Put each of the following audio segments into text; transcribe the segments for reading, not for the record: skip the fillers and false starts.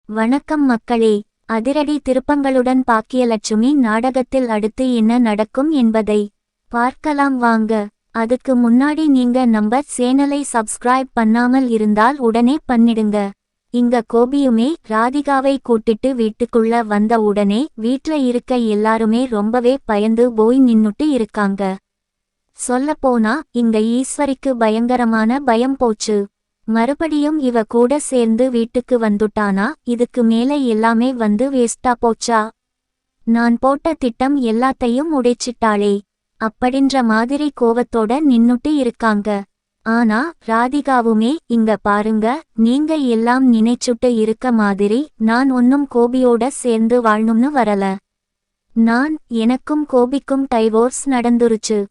வணக்கம் மக்களே. அதிரடி திருப்பங்களுடன் பாக்கியலட்சுமி நாடகத்தில் அடுத்து என்ன நடக்கும் என்பதை பார்க்கலாம் வாங்க. அதுக்கு முன்னாடி நீங்க நம்ம சேனலை சப்ஸ்கிரைப் பண்ணாமல் இருந்தால் உடனே பண்ணிடுங்க. இங்க கோபியுமே ராதிகாவை கூட்டிட்டு வீட்டுக்குள்ள வந்த உடனே வீட்ல இருக்க எல்லாருமே ரொம்பவே பயந்து போய் நின்னுட்டு இருக்காங்க. சொல்லப்போனா இங்க ஈஸ்வரிக்கு பயங்கரமான பயம் போச்சு. மறுபடியும் இவ கூட சேர்ந்து வீட்டுக்கு வந்துட்டானா, இதுக்கு மேல எல்லாமே வந்து வேஸ்டா போச்சா? நான் போட்ட திட்டம் எல்லாத்தையும் உடைச்சிட்டாளே அப்படின்ற மாதிரி கோவத்தோட நின்னுட்டு இருக்காங்க. ஆனா ராதிகாவுமே இங்க பாருங்க, நீங்க எல்லாம் நினைச்சுட்டு இருக்க மாதிரி நான் ஒன்னும் கோபியோட சேர்ந்து வாழணும்னு வரல. எனக்கும் கோபிக்கும் டைவோர்ஸ் நடந்துருச்சு,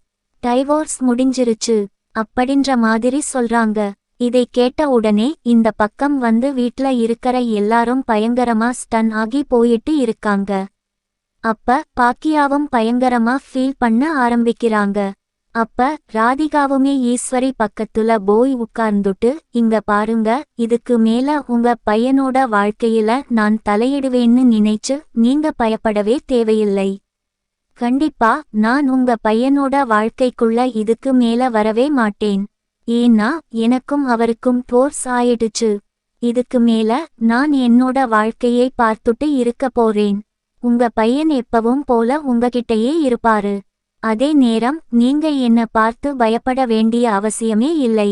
டைவோர்ஸ் முடிஞ்சிருச்சு அப்படின்ற மாதிரி சொல்றாங்க. இதை கேட்ட உடனே இந்த பக்கம் வந்து வீட்ல இருக்கிற எல்லாரும் பயங்கரமா ஸ்டன் ஆகி போயிட்டு இருக்காங்க. அப்ப பாக்கியாவும் பயங்கரமா ஃபீல் பண்ண ஆரம்பிக்கிறாங்க. அப்ப ராதிகாவுமே ஈஸ்வரி பக்கத்துல போய் உட்கார்ந்துட்டு, இங்க பாருங்க, இதுக்கு மேல உங்க பையனோட வாழ்க்கையில நான் தலையிடுவேன்னு நினைச்சு நீங்க பயப்படவே தேவையில்லை. கண்டிப்பா நான் உங்க பையனோட வாழ்க்கைக்குள்ள இதுக்கு மேல வரவே மாட்டேன். ஏன்னா எனக்கும் அவருக்கும் போர்ஸ் ஆயிடுச்சு. இதுக்கு மேல நான் என்னோட வாழ்க்கையை பார்த்துட்டு இருக்க போறேன். உங்க பையன் எப்பவும் போல உங்ககிட்டயே இருப்பாரு. அதே நேரம் நீங்க என்ன பார்த்து பயப்பட வேண்டிய அவசியமே இல்லை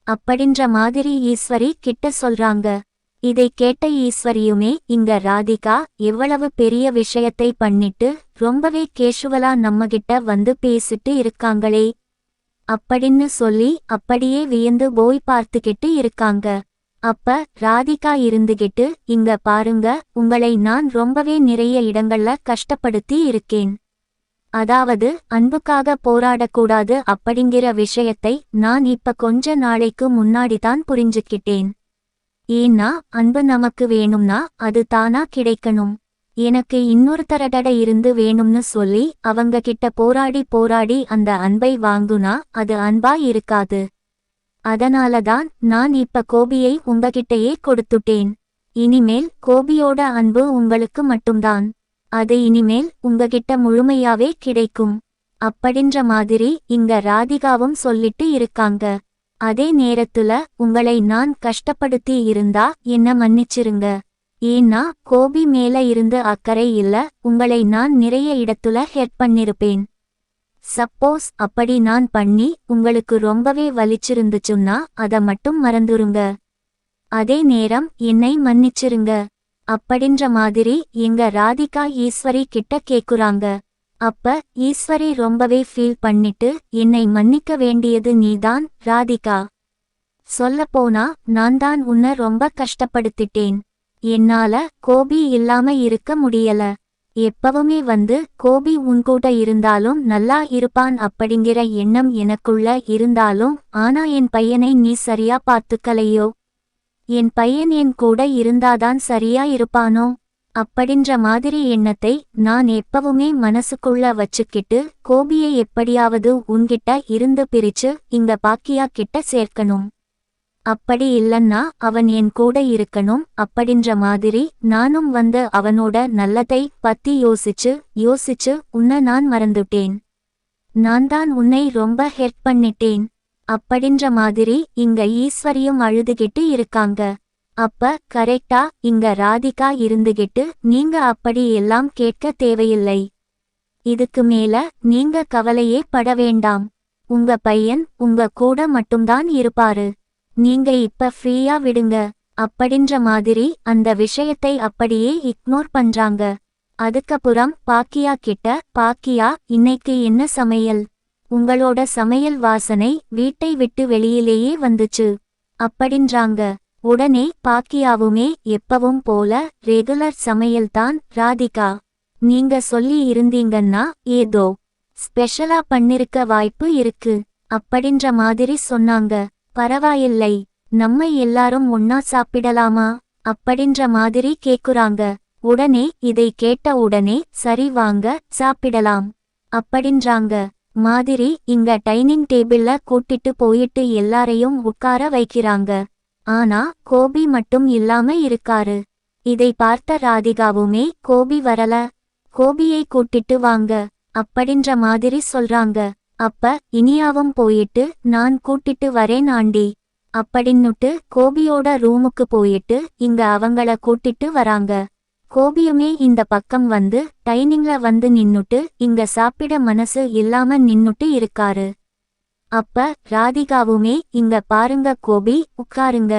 அப்படின்ற மாதிரி ஈஸ்வரி கிட்ட சொல்றாங்க. இதை கேட்ட ஈஸ்வரியுமே, இங்க ராதிகா எவ்வளவு பெரிய விஷயத்தை பண்ணிட்டு ரொம்பவே கேஷுவலா நம்மகிட்ட வந்து பேசிட்டு இருக்காங்களே அப்படின்னு சொல்லி அப்படியே வியந்து போய் பார்த்துக்கிட்டு இருக்காங்க. அப்ப ராதிகா இருந்துகிட்டு, இங்க பாருங்க, உங்களை நான் ரொம்பவே நிறைய இடங்கள்ல கஷ்டப்படுத்தி இருக்கேன். அதாவது அன்புக்காக போராடக்கூடாது அப்படிங்கிற விஷயத்தை நான் இப்ப கொஞ்ச நாளைக்கு முன்னாடிதான் புரிஞ்சுக்கிட்டேன். ஏன்னா அன்பு நமக்கு வேணும்னா அது தானா கிடைக்கணும். எனக்கு இன்னொருத்தரட இருந்து வேணும்னு சொல்லி அவங்க கிட்ட போராடி அந்த அன்பை வாங்குனா அது அன்பா இருக்காது. அதனாலதான் நான் இப்ப கோபியை உங்ககிட்டயே கொடுத்துட்டேன். இனிமேல் கோபியோட அன்பு உங்களுக்கு மட்டும்தான். அது இனிமேல் உங்ககிட்ட முழுமையாவே கிடைக்கும் அப்படின்ற மாதிரி இங்க ராதிகாவும் சொல்லிட்டு இருக்காங்க. அதே நேரத்துல உங்களை நான் கஷ்டப்படுத்தி இருந்தா என்ன மன்னிச்சிருங்க. ஏன்னா கோபி மேல இருந்து அக்கறை இல்ல, உங்களை நான் நிறைய இடத்துல ஹெல்ப் பண்ணிருப்பேன். சப்போஸ் அப்படி நான் பண்ணி உங்களுக்கு ரொம்பவே வலிச்சிருந்துச்சுன்னா அத மட்டும் மறந்துருங்க. அதே நேரம் என்னை மன்னிச்சிருங்க அப்படின்ற மாதிரி எங்க ராதிகா ஈஸ்வரி கிட்ட கேக்குறாங்க. அப்ப ஈஸ்வரி ரொம்பவே ஃபீல் பண்ணிட்டு, என்னை மன்னிக்க வேண்டியது நீதான் ராதிகா. சொல்லப்போனா நான் தான் உன்னை ரொம்ப கஷ்டப்படுத்திட்டேன். என்னால கோபி இல்லாம இருக்க முடியல. எப்பவுமே வந்து கோபி உன்கூட இருந்தாலும் நல்லா இருப்பான் அப்படிங்கிற எண்ணம் எனக்குள்ள இருந்தாலும், ஆனா என் பையனை நீ சரியா பார்த்துக்கலையோ? என் பையன் என் கூட இருந்தாதான் சரியா இருப்பானோ அப்படின்ற மாதிரி எண்ணத்தை நான் எப்பவுமே மனசுக்குள்ள வச்சுக்கிட்டு கோபியை எப்படியாவது உன்கிட்ட இருந்து பிரிச்சு இங்க பாக்கியா கிட்ட சேர்க்கணும். அப்படி இல்லன்னா அவன் என் கூட இருக்கணும் அப்படின்ற மாதிரி நானும் வந்து அவனோட நல்லதை பத்தி யோசிச்சு உன்னை நான் மறந்துட்டேன். நான் தான் உன்னை ரொம்ப ஹெல்ப் பண்ணிட்டேன் அப்படின்ற மாதிரி இங்க ஈஸ்வரியும் அழுதுகிட்டு இருக்காங்க. அப்ப கரெக்டா இங்க ராதிகா இருந்துகிட்டு, நீங்க அப்படி எல்லாம் கேட்க தேவையில்லை. இதுக்கு மேல நீங்க கவலையே பட வேண்டாம். உங்க பையன் உங்க கூட மட்டும்தான் இருப்பாரு. நீங்க இப்ப ஃப்ரீயா விடுங்க அப்படின்ற மாதிரி அந்த விஷயத்தை அப்படியே இக்னோர் பண்றாங்க. அதுக்கப்புறம் பாக்கியா கிட்ட, பாக்கியா இன்னைக்கு என்ன சமையல்? உங்களோட சமையல் வாசனை வீட்டை விட்டு வெளியிலேயே வந்துச்சு அப்படின்றாங்க. உடனே பாக்கியாவுமே, எப்பவும் போல ரெகுலர் சமையல்தான் ராதிகா. நீங்க சொல்லி இருந்தீங்கன்னா ஏதோ ஸ்பெஷலா பண்ணிருக்க வாய்ப்பு இருக்கு அப்படின்ற மாதிரி சொன்னாங்க. பரவாயில்லை, நம்ம எல்லாரும் ஒன்னா சாப்பிடலாமா அப்படின்ற மாதிரி கேக்குறாங்க. உடனே இதை கேட்ட உடனே சரி வாங்க சாப்பிடலாம் அப்படின்றாங்க. மாதிரி இங்க டைனிங் டேபிள்ல கூட்டிட்டு போயிட்டு எல்லாரையும் உட்கார வைக்கிறாங்க. ஆனா கோபி மட்டும் இல்லாம இருக்காரு. இதை பார்த்த ராதிகாவுமே கோபி வரல, கோபியை கூட்டிட்டு வாங்க அப்படின்ற மாதிரி சொல்றாங்க. அப்ப இனியாவும் போயிட்டு நான் கூட்டிட்டு வரேன் ஆண்டி அப்படின்னுட்டு கோபியோட ரூமுக்கு போயிட்டு இங்க அவங்கள கூட்டிட்டு வராங்க. கோபியுமே இந்த பக்கம் வந்து டைனிங்ல வந்து நின்னுட்டு இங்க சாப்பிட மனசு இல்லாம நின்னுட்டு இருக்காரு. அப்ப ராதிகாவுமே இங்க பாருங்க கோபி, உட்காருங்க,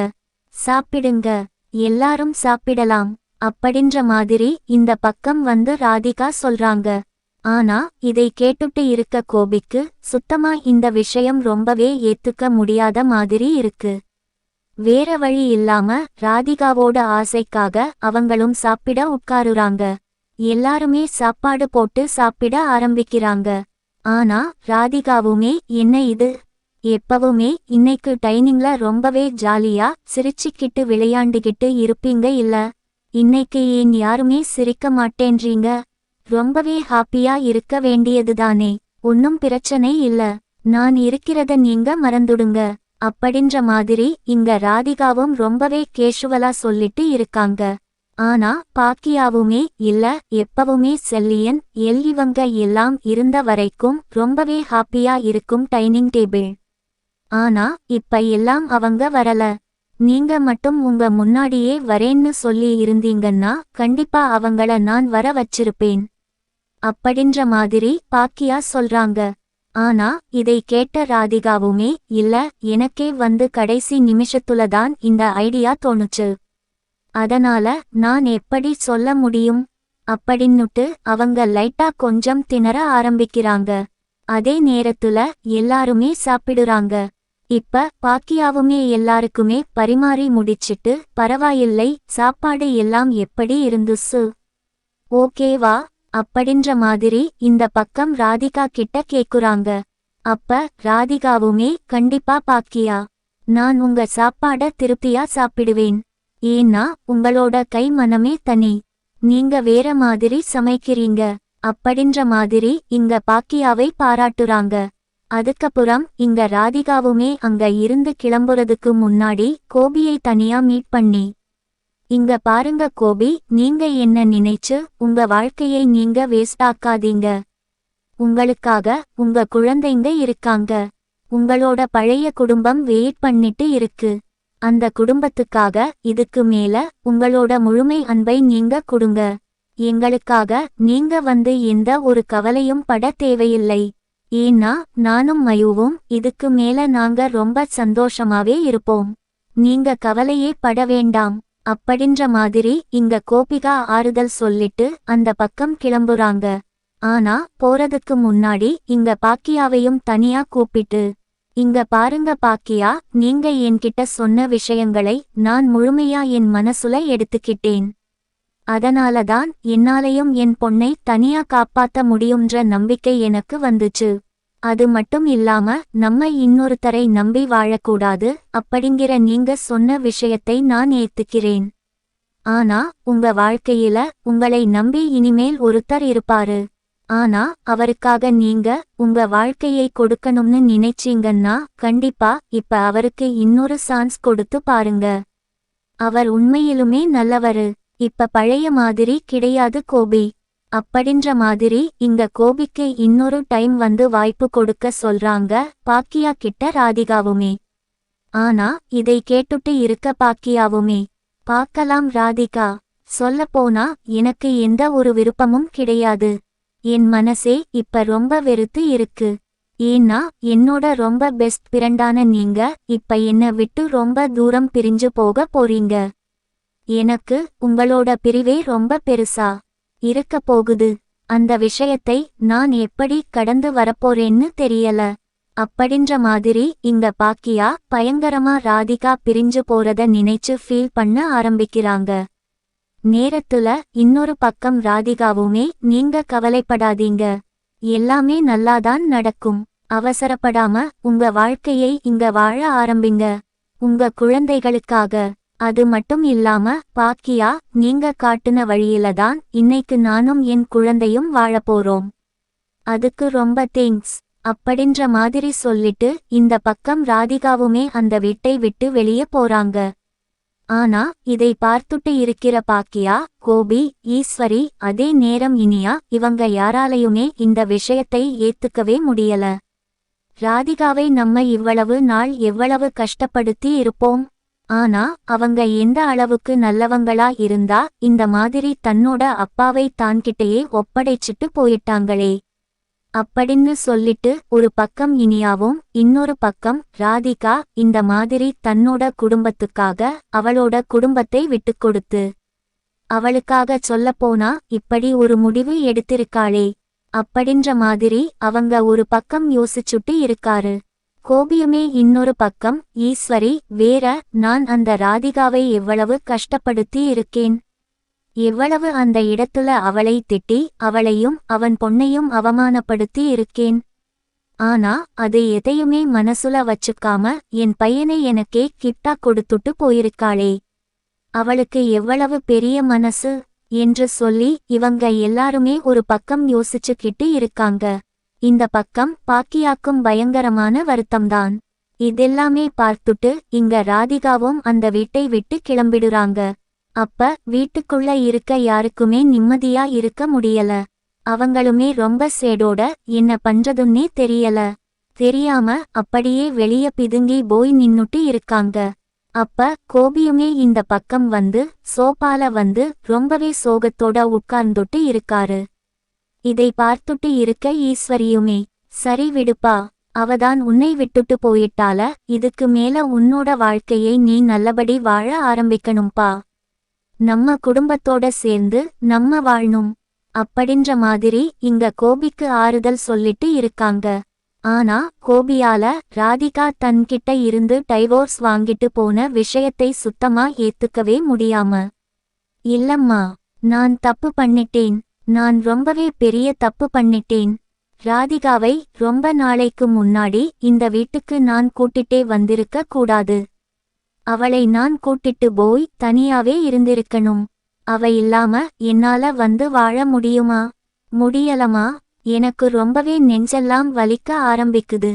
சாப்பிடுங்க, எல்லாரும் சாப்பிடலாம் அப்படின்ற மாதிரி இந்த பக்கம் வந்து ராதிகா சொல்றாங்க. ஆனா இதை கேட்டுட்டு இருக்க கோபிக்கு சுத்தமா இந்த விஷயம் ரொம்பவே ஏத்துக்க முடியாத மாதிரி இருக்கு. வேற வழி இல்லாம ராதிகாவோட ஆசைக்காக அவங்களும் சாப்பிட உட்காருறாங்க. எல்லாருமே சாப்பாடு போட்டு சாப்பிட ஆரம்பிக்கிறாங்க. ஆனா ராதிகாவுமே என்ன இது, எப்பவுமே இன்னைக்கு டைனிங்ல ரொம்பவே ஜாலியா சிரிச்சுக்கிட்டு விளையாண்டுகிட்டு இருப்பீங்க இல்ல, இன்னைக்கு ஏன் யாருமே சிரிக்க மாட்டேன்றீங்க, ரொம்பவே ஹாப்பியா இருக்க வேண்டியதுதானே, ஒன்னும் பிரச்சனை இல்ல, நான் இருக்கிறத நீங்க மறந்துடுங்க அப்படின்ற மாதிரி இங்க ராதிகாவும் ரொம்பவே கேஷுவலா சொல்லிட்டு இருக்காங்க. ஆனா பாக்கியாவுமே இல்ல, எப்பவுமே செல்லியன் இவங்க எல்லாம் இருந்த வரைக்கும் ரொம்பவே ஹாப்பியா இருக்கும் டைனிங் டேபிள். ஆனா இப்ப எல்லாம் அவங்க வரல, நீங்க மட்டும் உங்க முன்னாடியே வரேன்னு சொல்லி இருந்தீங்கன்னா கண்டிப்பா அவங்கள நான் வர வச்சிருப்பேன் அப்படின்ற மாதிரி பாக்கியா சொல்றாங்க. ஆனா இதை கேட்ட ராதிகாவுமே இல்ல, எனக்கே வந்து கடைசி நிமிஷத்துலதான் இந்த ஐடியா தோணுச்சு, அதனால நான் எப்படி சொல்ல முடியும் அப்படின்னுட்டு அவங்க லைட்டா கொஞ்சம் திணற ஆரம்பிக்கிறாங்க. அதே நேரத்துல எல்லாருமே சாப்பிடுறாங்க. இப்ப பாக்கியாவுமே எல்லாருக்குமே பரிமாறி முடிச்சிட்டு பரவாயில்லை, சாப்பாடு எல்லாம் எப்படி இருந்துச்சு, ஓகேவா அப்படின்ற மாதிரி இந்த பக்கம் ராதிகா கிட்ட கேக்குறாங்க. அப்ப ராதிகாவுமே கண்டிப்பா பாக்கியா, நான் உங்க சாப்பாட திருப்தியா சாப்பிடுவேன், ஏன்னா உங்களோட கை மனமே தனி, நீங்க வேற மாதிரி சமைக்கிறீங்க அப்படின்ற மாதிரி இங்க பாக்கியாவை பாராட்டுறாங்க. அதுக்கப்புறம் இங்க ராதிகாவுமே அங்க இருந்து கிளம்புறதுக்கு முன்னாடி கோபியை தனியா மீட் பண்ணி, இங்க பாருங்க கோபி, நீங்க என்ன நினைச்சு உங்க வாழ்க்கையை நீங்க வேஸ்ட் ஆக்காதீங்க, உங்களுக்காக உங்க குழந்தைங்க இருக்காங்க, உங்களோட பழைய குடும்பம் வெயிட் பண்ணிட்டு இருக்கு, அந்த குடும்பத்துக்காக இதுக்கு மேல உங்களோட முழுமை அன்பை நீங்க கொடுங்க, எங்களுக்காக நீங்க வந்து எந்த ஒரு கவலையும் பட தேவையில்லை, ஏன்னா நானும் மயுவும் இதுக்கு மேல நாங்க ரொம்ப சந்தோஷமாவே இருப்போம், நீங்க கவலையே பட வேண்டாம் அப்படின்ற மாதிரி இங்க கோபிகா ஆறுதல் சொல்லிட்டு அந்த பக்கம் கிளம்புறாங்க. ஆனா போறதுக்கு முன்னாடி இங்க பாக்கியாவையும் தனியா கூப்பிட்டு, இங்க பாருங்க பாக்கியா, நீங்க என்கிட்ட சொன்ன விஷயங்களை நான் முழுமையா என் மனசுல எடுத்துக்கிட்டேன், அதனாலதான் என்னாலையும் என் பொண்ணை தனியா காப்பாத்த முடியும்ன்ற நம்பிக்கை எனக்கு வந்துச்சு, அது மட்டும் இல்லாம நம்ம இன்னொருத்தரை நம்பி வாழக்கூடாது அப்படிங்கிற நீங்க சொன்ன விஷயத்தை நான் ஏத்துக்கிறேன், ஆனா உங்க வாழ்க்கையில உங்களை நம்பி இனிமேல் ஒருத்தர் இருப்பாரு, ஆனா அவருக்காக நீங்க உங்க வாழ்க்கையை கொடுக்கணும்னு நினைச்சீங்கன்னா கண்டிப்பா இப்ப அவருக்கு இன்னொரு சான்ஸ் கொடுத்து பாருங்க, அவர் உண்மையிலுமே நல்லவரு, இப்ப பழைய மாதிரி கிடையாது கோபி அப்படின்ற மாதிரி இங்க கோபிக்கு இன்னொரு டைம் வந்து வாய்ப்பு கொடுக்க சொல்றாங்க பாக்கியா கிட்ட ராதிகாவுமே. ஆனா இதை கேட்டுட்டு இருக்க பாக்கியாவுமே, பார்க்கலாம் ராதிகா, சொல்லப்போனா எனக்கு எந்த ஒரு விருப்பமும் கிடையாது, என் மனசே இப்ப ரொம்ப வெறுத்து இருக்கு, ஏன்னா என்னோட ரொம்ப பெஸ்ட் ஃப்ரெண்டான நீங்க இப்ப என்ன விட்டு ரொம்ப தூரம் பிரிஞ்சு போக போறீங்க, எனக்கு உங்களோட பிரிவே ரொம்ப பெருசா இருக்க போகுது, அந்த விஷயத்தை நான் எப்படி கடந்து வரப்போறேன்னு தெரியல அப்படின்ற மாதிரி இங்க பாக்கியா பயங்கரமா ராதிகா பிரிஞ்சு போறத நினைச்சு ஃபீல் பண்ண ஆரம்பிக்கிறாங்க. நேரத்துல இன்னொரு பக்கம் ராதிகாவுமே நீங்க கவலைப்படாதீங்க, எல்லாமே நல்லாதான் நடக்கும், அவசரப்படாம உங்க வாழ்க்கையை இங்க வாழ ஆரம்பிங்க, உங்க குழந்தைகளுக்காக, அது மட்டும் இல்லாம பாக்கியா, நீங்க காட்டுன வழியில தான் இன்னைக்கு நானும் என் குழந்தையும் வாழப்போறோம், அதுக்கு ரொம்ப தேங்க்ஸ் அப்படின்ற மாதிரி சொல்லிட்டு இந்த பக்கம் ராதிகாவுமே அந்த வீட்டை விட்டு வெளியே போறாங்க. ஆனா இதை பார்த்துட்டு இருக்கிற பாக்கியா, கோபி, ஈஸ்வரி, அதே நேரம் இனியா, இவங்க யாராலையுமே இந்த விஷயத்தை ஏத்துக்கவே முடியல. ராதிகாவை நம்ம இவ்வளவு நாள் எவ்வளவு கஷ்டப்படுத்தி இருப்போம். ஆனா அவங்க எந்த அளவுக்கு நல்லவங்களா இருந்தா இந்த மாதிரி தன்னோட அப்பாவை தான்கிட்டயே ஒப்படைச்சிட்டு போயிட்டாங்களே அப்படின்னு சொல்லிட்டு ஒரு பக்கம் இனியாவும் இன்னொரு பக்கம் ராதிகா இந்த மாதிரி தன்னோட குடும்பத்துக்காக அவளோட குடும்பத்தை விட்டுக்கொடுத்து அவளுக்காக சொல்லப்போனா இப்படி ஒரு முடிவு எடுத்திருக்காளே அப்படின்ற மாதிரி அவங்க ஒரு பக்கம் யோசிச்சுட்டு இருக்காரு. கோபியுமே இன்னொரு பக்கம், ஈஸ்வரி வேற, நான் அந்த ராதிகாவை எவ்வளவு கஷ்டப்படுத்தி இருக்கேன், எவ்வளவு அந்த இடத்துல அவளை திட்டி அவளையும் அவன் பொண்ணையும் அவமானப்படுத்தி இருக்கேன். ஆனா அது எதையுமே மனசுல வச்சுக்காம என் பையனை எனக்கே கிட்டா கொடுத்துட்டு போயிருக்காளே, அவளுக்கு எவ்வளவு பெரிய மனசு என்று சொல்லி இவங்க எல்லாருமே ஒரு பக்கம் யோசிச்சுக்கிட்டு இருக்காங்க. இந்த பக்கம் பாக்கியாக்கும் பயங்கரமான வருத்தம்தான். இதெல்லாமே பார்த்துட்டு இங்க ராதிகாவும் அந்த வீட்டை விட்டு கிளம்பிடுறாங்க. அப்ப வீட்டுக்குள்ள இருக்க யாருக்குமே நிம்மதியா இருக்க முடியல. அவங்களுமே ரொம்ப சேடோட என்ன பண்றதுன்னே தெரியல. தெரியாம அப்படியே வெளிய பிதுங்கி போய் நின்னுட்டு இருக்காங்க. அப்ப கோபியுமே இந்த பக்கம் வந்து சோபால வந்து ரொம்பவே சோகத்தோட உட்கார்ந்துட்டு இருக்காரு. இதை பார்த்துட்டு இருக்க ஈஸ்வரியுமே, சரி விடுப்பா, அவதான் உன்னை விட்டுட்டு போயிட்டால, இதுக்கு மேல உன்னோட வாழ்க்கையை நீ நல்லபடி வாழ ஆரம்பிக்கணும்பா, நம்ம குடும்பத்தோட சேர்ந்து நம்ம வாழணும் அப்படின்ற மாதிரி இங்க கோபிக்கு ஆறுதல் சொல்லிட்டு இருக்காங்க. ஆனா கோபியால ராதிகா தன்கிட்ட இருந்து டைவோர்ஸ் வாங்கிட்டு போன விஷயத்தை சுத்தமா ஏத்துக்கவே முடியாம, இல்லம்மா, நான் தப்பு பண்ணிட்டேன், நான் ரொம்பவே பெரிய தப்பு பண்ணிட்டேன். ராதிகாவை ரொம்ப நாளைக்கு முன்னாடி இந்த வீட்டுக்கு நான் கூட்டிட்டே வந்திருக்க கூடாது. அவளை நான் கூட்டிட்டு போய் தனியாவே இருந்திருக்கணும். அவ இல்லாம என்னால வந்து வாழ முடியுமா? முடியலமா. எனக்கு ரொம்பவே நெஞ்செல்லாம் வலிக்க ஆரம்பிக்குது.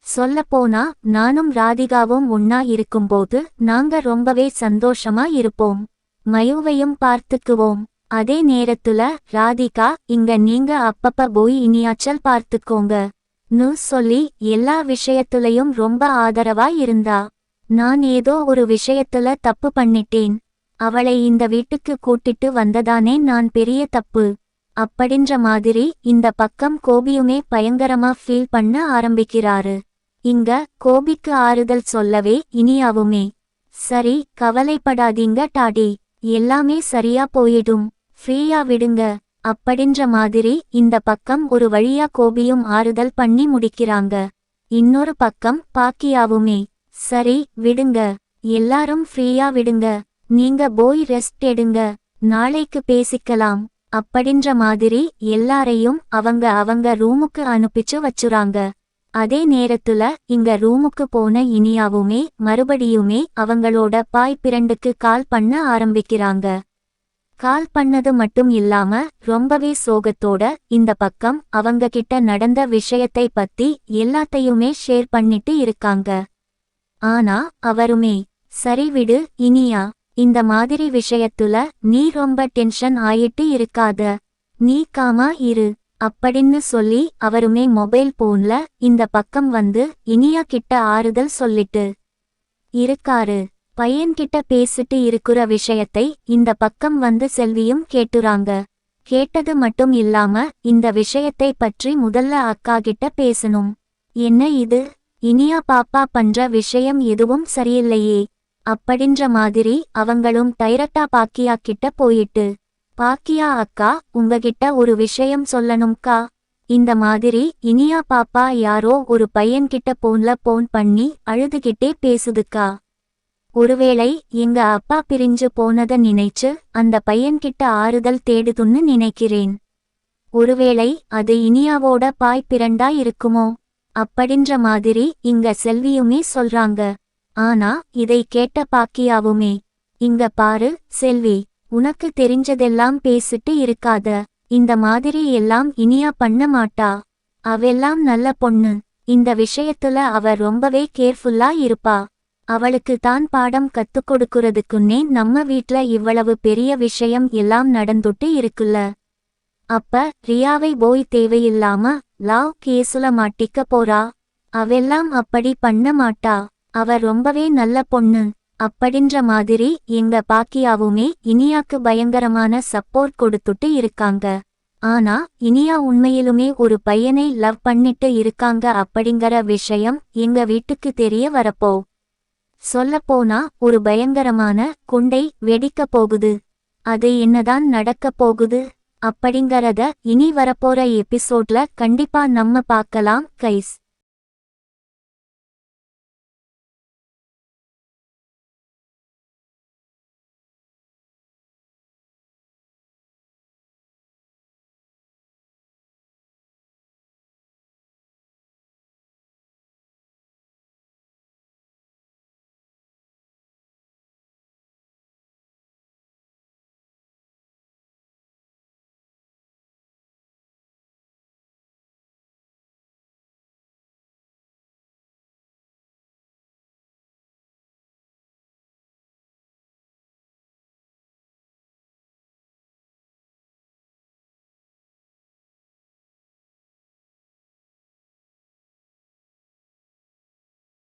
சொல்லப்போனா நானும் ராதிகாவும் ஒன்னா இருக்கும்போது நாங்க ரொம்பவே சந்தோஷமா இருப்போம். மயுவையும் பார்த்துக்குவோம். அதே நேரத்துல ராதிகா, இங்க நீங்க அப்பப்ப போய் இனியாச்சல் பார்த்துக்கோங்க ன்னு சொல்லி எல்லா விஷயத்துலயும் ரொம்ப ஆதரவா இருந்தா. நான் ஏதோ ஒரு விஷயத்துல தப்பு பண்ணிட்டேன். அவளை இந்த வீட்டுக்கு கூட்டிட்டு வந்ததானே நான் பெரிய தப்பு அப்படின்ற மாதிரி இந்த பக்கம் கோபியுமே பயங்கரமா ஃபீல் பண்ண ஆரம்பிக்கிறாரு. இங்க கோபிக்கு ஆறுதல் சொல்லவே இனியாவுமே, சரி கவலைப்படாதீங்க டாடி, எல்லாமே சரியா போயிடும், ஃப்ரீயா விடுங்க அப்படின்ற மாதிரி இந்த பக்கம் ஒரு வழியா கோபியும் ஆறுதல் பண்ணி முடிக்கிறாங்க. இன்னொரு பக்கம் பாக்கியாவுமே, சரி விடுங்க, எல்லாரும் ஃப்ரீயா விடுங்க, நீங்க போய் ரெஸ்ட் எடுங்க, நாளைக்கு பேசிக்கலாம் அப்படின்ற மாதிரி எல்லாரையும் அவங்க ரூமுக்கு அனுப்பிச்சு வச்சுறாங்க. அதே நேரத்துல இங்க ரூமுக்கு போன இனியாவுமே மறுபடியுமே அவங்களோட பாய் பிரண்டுக்கு கால் பண்ண ஆரம்பிக்கிறாங்க. கால் பண்ணது மட்டும் இல்லாம ரொம்பவே சோகத்தோட இந்த பக்கம் அவங்க கிட்ட நடந்த விஷயத்தை பத்தி எல்லாத்தையுமே ஷேர் பண்ணிட்டு இருக்காங்க. ஆனா அவருமே, சரி விடு இனியா, இந்த மாதிரி விஷயத்துல நீ ரொம்ப டென்ஷன் ஆயிட்டு இருக்காத, நீ காமா இரு அப்படின்னு சொல்லி அவருமே மொபைல் போன்ல இந்த பக்கம் வந்து இனியா கிட்ட ஆறுதல் சொல்லிட்டு இருக்காரு. பையன்கிட்ட பேசிட்டு இருக்கிற விஷயத்தை இந்த பக்கம் வந்து செல்வியும் கேட்டுறாங்க. கேட்டது மட்டும் இல்லாம இந்த விஷயத்தை பற்றி முதல்ல அக்கா கிட்ட பேசணும். என்ன இது, இனியா பாப்பா பண்ற விஷயம் எதுவும் சரியில்லையே அப்படின்ற மாதிரி அவங்களும் டைரக்டா பாக்கியா கிட்ட போயிட்டு, பாக்கியா அக்கா, உங்ககிட்ட ஒரு விஷயம் சொல்லணும்க்கா, இந்த மாதிரி இனியா பாப்பா யாரோ ஒரு பையன்கிட்ட போன் பண்ணி அழுதுகிட்டே பேசுதுக்கா. ஒருவேளை எங்க அப்பா பிரிஞ்சு போனத நினைச்சு அந்த பையன்கிட்ட ஆறுதல் தேடுதுன்னு நினைக்கிறேன். ஒருவேளை அது இனியாவோட பாய் பிரண்டா இருக்குமோ அப்படின்ற மாதிரி இங்க செல்வியுமே சொல்றாங்க. ஆனா இதை கேட்ட பாக்கியாவுமே, இங்க பாரு செல்வி, உனக்கு தெரிஞ்சதெல்லாம் பேசிட்டு இருக்காத, இந்த மாதிரி எல்லாம் இனியா பண்ண மாட்டா, அவெல்லாம் நல்ல பொண்ணு, இந்த விஷயத்துல அவ ரொம்பவே கேர்ஃபுல்லா இருப்பா அவளுக்கு தான் பாடம் கத்துக் கொடுக்கறதுக்குன்னே நம்ம வீட்ல இவ்வளவு பெரிய விஷயம் எல்லாம் நடந்துட்டு இருக்குல்ல. அப்ப ரியாவை போய் தேவையில்லாம லவ் கேசுல மாட்டிக்க போறா. அவெல்லாம் அப்படி பண்ண மாட்டா. அவ ரொம்பவே நல்ல பொண்ணு. அப்படின்ற மாதிரி எங்க பாக்கியாவுமே இனியாக்கு பயங்கரமான சப்போர்ட் கொடுத்துட்டு இருக்காங்க. ஆனா இனியா உண்மையிலுமே ஒரு பையனை லவ் பண்ணிட்டு இருக்காங்க அப்படிங்கிற விஷயம் எங்க வீட்டுக்கு தெரிய வரப்போ சொல்லப்போனா ஒரு பயங்கரமான குண்டை வெடிக்க போகுது. அது என்னதான் நடக்க போகுது அப்படிங்கறத இனி வரப்போற எபிசோட்ல கண்டிப்பா நம்ம பார்க்கலாம் கைஸ்.